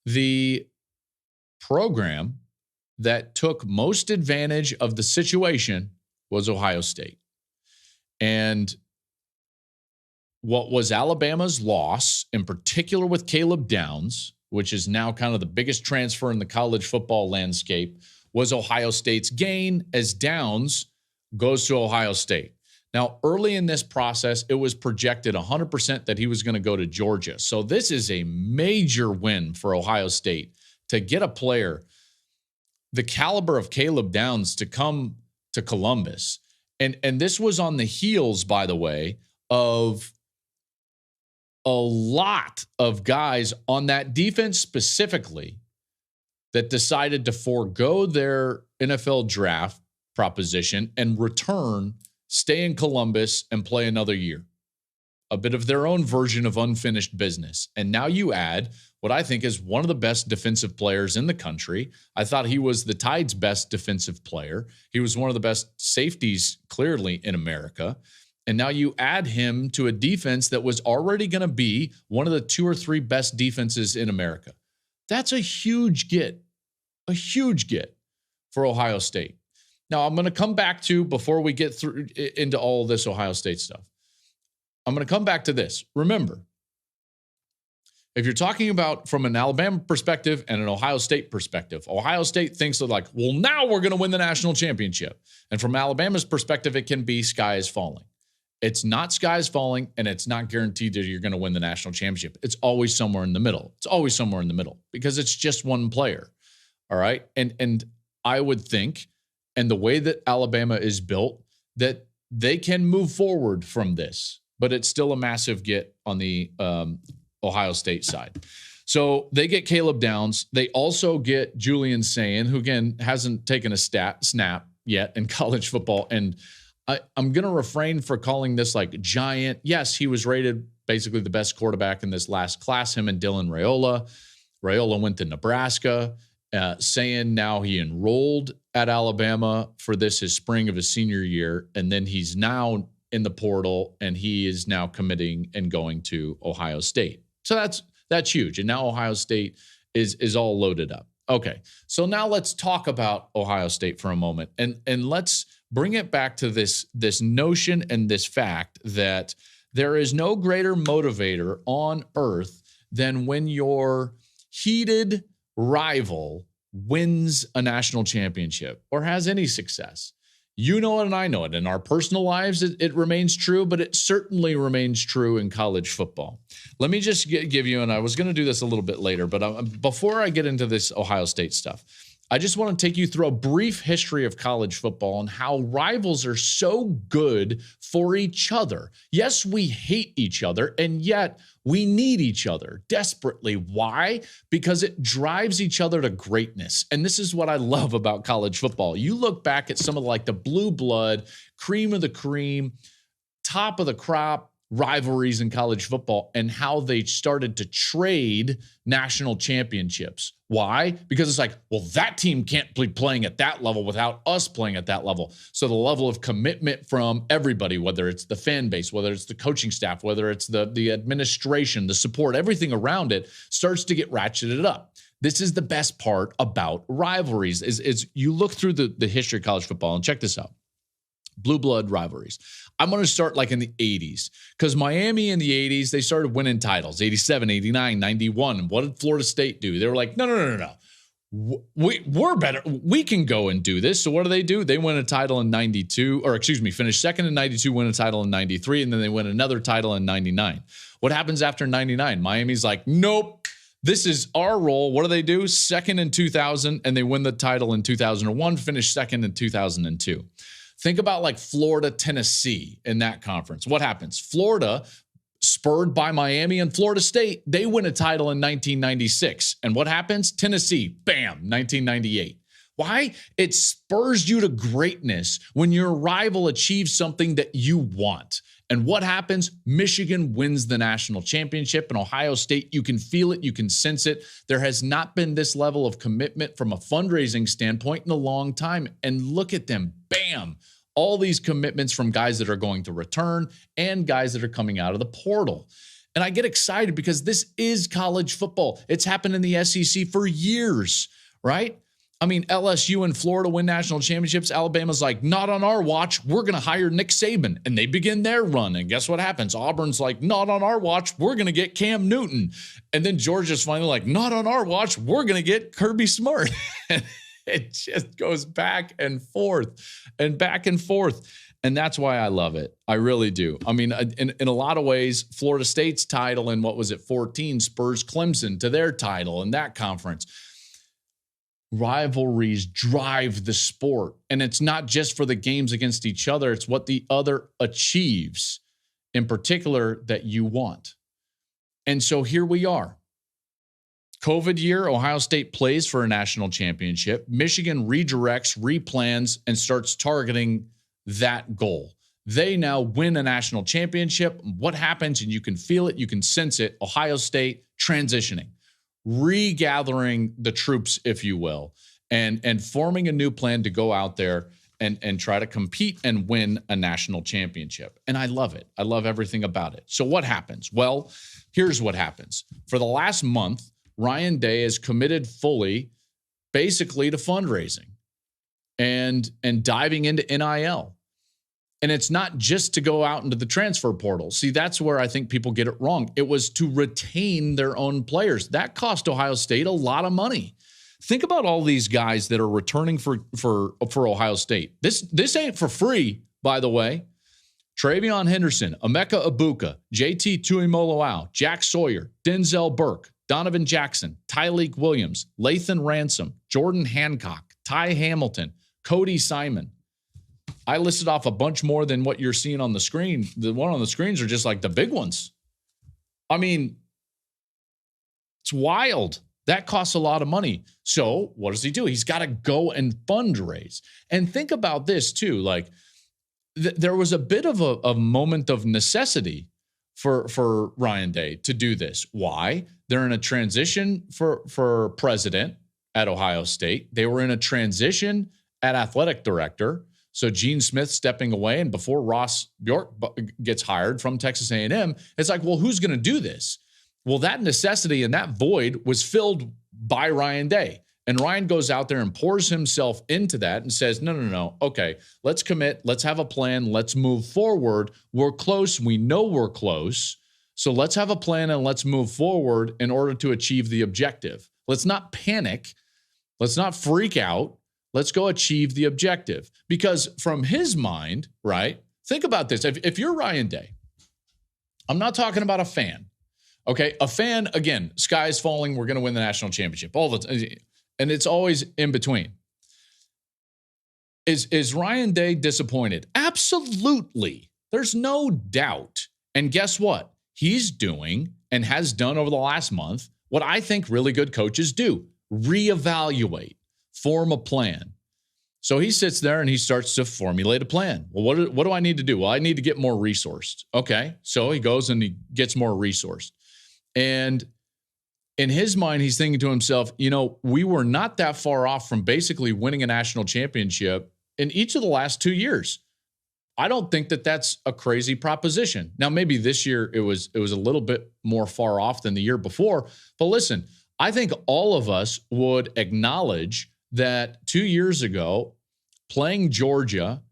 the program that took most advantage of the situation was Ohio State. And what was Alabama's loss, in particular with Caleb Downs, which is now kind of the biggest transfer in the college football landscape, was Ohio State's gain as Downs goes to Ohio State. Now, early in this process, it was projected 100% that he was going to go to Georgia. So this is a major win for Ohio State to get a player the caliber of Caleb Downs to come to Columbus. And this was on the heels, by the way, of a lot of guys on that defense specifically that decided to forego their NFL draft proposition and return, stay in Columbus, and play another year. A bit of their own version of unfinished business. And now you add what I think is one of the best defensive players in the country. I thought he was the Tide's best defensive player. He was one of the best safeties, clearly, in America. And now you add him to a defense that was already going to be one of the 2 or 3 best defenses in America. That's a huge get for Ohio State. Now, I'm going to come back to, before we get through into all this Ohio State stuff, I'm going to come back to this. Remember, if you're talking about from an Alabama perspective and an Ohio State perspective, Ohio State thinks of like, well, now we're going to win the national championship. And from Alabama's perspective, it can be sky is falling. It's not sky is falling, and it's not guaranteed that you're going to win the national championship. It's always somewhere in the middle. It's always somewhere in the middle because it's just one player. All right. And I would think, and the way that Alabama is built, that they can move forward from this, but it's still a massive get on the Ohio State side. So they get Caleb Downs. They also get Julian Sayin, who, again, hasn't taken a snap yet in college football. And I'm going to refrain for calling this like giant. Yes, he was rated basically the best quarterback in this last class, him and Dylan Raiola. Raiola went to Nebraska. Sayin, now he enrolled at Alabama for this, his spring of his senior year. And then he's now in the portal, and he is now committing and going to Ohio State. So that's huge. And now Ohio State is all loaded up. Okay, so now let's talk about Ohio State for a moment, and let's bring it back to this notion and this fact that there is no greater motivator on earth than when your heated rival wins a national championship or has any success. You know it and I know it. In our personal lives, it remains true, but it certainly remains true in college football. Let me just give you, and I was going to do this a little bit later, but before I get into this Ohio State stuff, I just want to take you through a brief history of college football and how rivals are so good for each other. Yes, we hate each other, and yet we need each other desperately. Why? Because it drives each other to greatness. And this is what I love about college football. You look back at some of like the blue blood, cream of the cream, top of the crop rivalries in college football and how they started to trade national championships. Why? Because it's like, well, that team can't be playing at that level without us playing at that level. So the level of commitment from everybody, whether it's the fan base, whether it's the coaching staff, whether it's the administration, the support, everything around it starts to get ratcheted up. This is the best part about rivalries is you look through the history of college football and check this out. Blue blood rivalries. I'm going to start like in the 80s because Miami in the 80s, they started winning titles, 87, 89, 91. What did Florida State do? They were like, no. We're better. We can go and do this. So what do? They win a title in 92, or excuse me, finish second in 92, win a title in 93, and then they win another title in 99. What happens after 99? Miami's like, nope. This is our role. What do? Second in 2000, and they win the title in 2001, finish second in 2002. Think about like Florida, Tennessee in that conference. What happens? Florida, spurred by Miami and Florida State, they win a title in 1996. And what happens? Tennessee, bam, 1998. Why? It spurs you to greatness when your rival achieves something that you want. And what happens? Michigan wins the national championship, and Ohio State, you can feel it, you can sense it. There has not been this level of commitment from a fundraising standpoint in a long time. And look at them, bam, all these commitments from guys that are going to return and guys that are coming out of the portal. And I get excited because this is college football. It's happened in the SEC for years, right? I mean, LSU and Florida win national championships. Alabama's like, not on our watch. We're going to hire Nick Saban. And they begin their run. And guess what happens? Auburn's like, not on our watch. We're going to get Cam Newton. And then Georgia's finally like, not on our watch. We're going to get Kirby Smart. It just goes back and forth and back and forth. And that's why I love it. I really do. I mean, in a lot of ways, Florida State's title in, 14 spurs Clemson to their title in that conference. Rivalries drive the sport. And it's not just for the games against each other. It's what the other achieves in particular that you want. And so here we are. COVID year, Ohio State plays for a national championship. Michigan redirects, replans, and starts targeting that goal. They now win a national championship. What happens? And you can feel it, you can sense it. Ohio State transitioning, regathering the troops, if you will, and forming a new plan to go out there and try to compete and win a national championship. And I love it. I love everything about it. So what happens? Well, here's what happens. For the last month, Ryan Day is committed fully basically to fundraising and diving into NIL. And it's not just to go out into the transfer portal. See, that's where I think people get it wrong. It was to retain their own players. That cost Ohio State a lot of money. Think about all these guys that are returning for Ohio State. This ain't for free, by the way. TreVeyon Henderson, Emeka Egbuka, JT Tuimoloau, Jack Sawyer, Denzel Burke, Donovan Jackson, Tyleik Williams, Lathan Ransom, Jordan Hancock, Ty Hamilton, Cody Simon. I listed off a bunch more than what you're seeing on the screen. The one on the screens are just like the big ones. I mean, it's wild. That costs a lot of money. So what does he do? He's got to go and fundraise. And think about this too. Like there was a bit of a moment of necessity for Ryan Day to do this. Why? They're in a transition for president at Ohio State. They were in a transition at athletic director. So Gene Smith stepping away, and before Ross Bjork gets hired from Texas A&M, it's like, well, who's going to do this? Well, that necessity and that void was filled by Ryan Day. And Ryan goes out there and pours himself into that and says, no. Okay, let's commit. Let's have a plan. Let's move forward. We're close. We know we're close. So let's have a plan and let's move forward in order to achieve the objective. Let's not panic. Let's not freak out. Let's go achieve the objective. Because from his mind, right, think about this. If you're Ryan Day, I'm not talking about a fan. Okay, a fan, again, sky's falling, we're going to win the national championship. All the time, and it's always in between. Is Ryan Day disappointed? Absolutely. There's no doubt. And guess what? He's doing and has done over the last month what I think really good coaches do. Reevaluate. Form a plan. So he sits there and he starts to formulate a plan. Well, what do I need to do? Well, I need to get more resourced. Okay. So he goes and he gets more resourced. And in his mind, he's thinking to himself, we were not that far off from basically winning a national championship in each of the last 2 years. I don't think that that's a crazy proposition. Now, maybe this year it was a little bit more far off than the year before. But listen, I think all of us would acknowledge that 2 years ago, playing Georgia,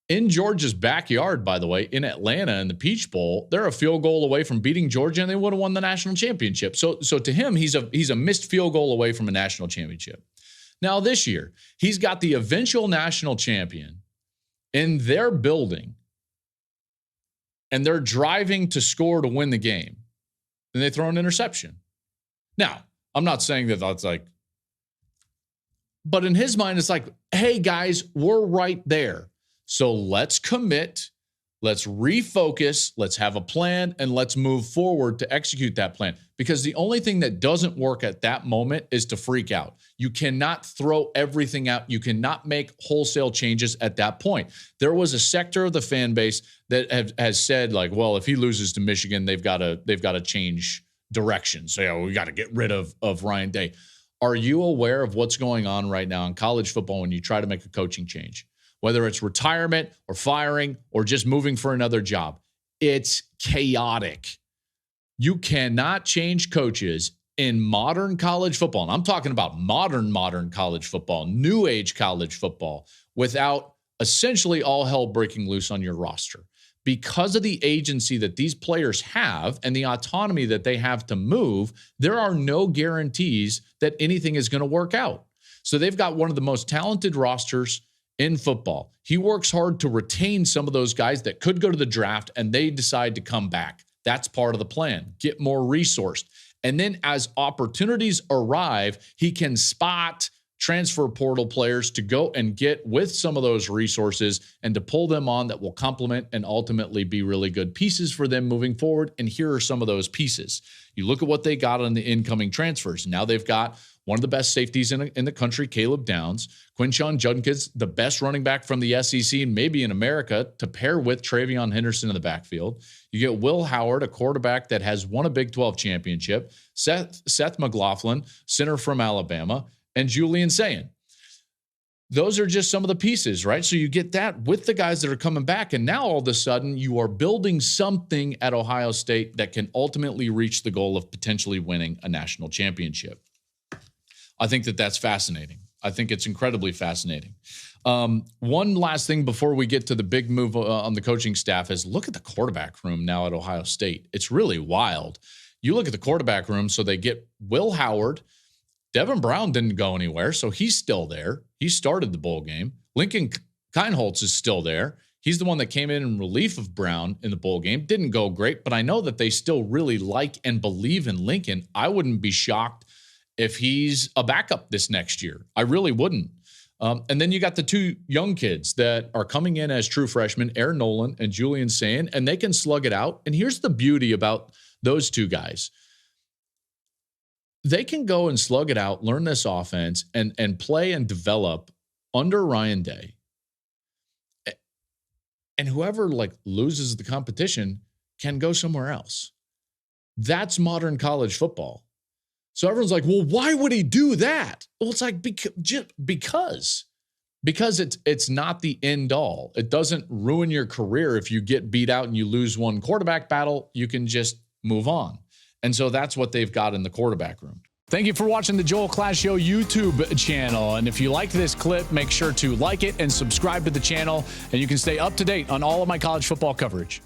in Georgia's backyard, by the way, in Atlanta in the Peach Bowl, they're a field goal away from beating Georgia, and they would have won the national championship. So to him, he's a missed field goal away from a national championship. Now this year, he's got the eventual national champion in their building, and they're driving to score to win the game, and they throw an interception. Now, I'm not saying that that's like, but in his mind, it's like, hey, guys, we're right there. So let's commit, let's refocus, let's have a plan, and let's move forward to execute that plan. Because the only thing that doesn't work at that moment is to freak out. You cannot throw everything out. You cannot make wholesale changes at that point. There was a sector of the fan base that has said, like, well, if he loses to Michigan, they've got to change direction. So we got to get rid of Ryan Day. Are you aware of what's going on right now in college football when you try to make a coaching change? Whether it's retirement or firing or just moving for another job, it's chaotic. You cannot change coaches in modern college football, and I'm talking about modern college football, new age college football, without essentially all hell breaking loose on your roster. Because of the agency that these players have and the autonomy that they have to move, there are no guarantees that anything is going to work out. So they've got one of the most talented rosters in football. He works hard to retain some of those guys that could go to the draft and they decide to come back. That's part of the plan. Get more resourced. And then as opportunities arrive, he can spot transfer portal players to go and get with some of those resources and to pull them on that will complement and ultimately be really good pieces for them moving forward. And here are some of those pieces. You look at what they got on the incoming transfers. Now they've got one of the best safeties in the country, Caleb Downs, Quinshon Judkins, the best running back from the SEC and maybe in America, to pair with TreVeyon Henderson in the backfield. You get Will Howard, a quarterback that has won a Big 12 championship, Seth McLaughlin, center from Alabama, and Julian Sayin. Those are just some of the pieces, right? So you get that with the guys that are coming back, and now all of a sudden you are building something at Ohio State that can ultimately reach the goal of potentially winning a national championship. I think that that's fascinating. I think it's incredibly fascinating. One last thing before we get to the big move on the coaching staff is look at the quarterback room now at Ohio State. It's really wild. You look at the quarterback room, so they get Will Howard. Devin Brown didn't go anywhere, so he's still there. He started the bowl game. Lincoln Kienholz is still there. He's the one that came in relief of Brown in the bowl game. Didn't go great, but I know that they still really like and believe in Lincoln. I wouldn't be shocked if he's a backup this next year. I really wouldn't. And then you got the two young kids that are coming in as true freshmen, Aaron Nolan and Julian Sayin, and they can slug it out. And here's the beauty about those two guys. They can go and slug it out, learn this offense, and play and develop under Ryan Day. And whoever loses the competition can go somewhere else. That's modern college football. So everyone's like, well, why would he do that? Well, it's like because it's not the end all. It doesn't ruin your career if you get beat out and you lose one quarterback battle. You can just move on. And so that's what they've got in the quarterback room. Thank you for watching the Joel Klatt Show YouTube channel. And if you liked this clip, make sure to like it and subscribe to the channel. And you can stay up to date on all of my college football coverage.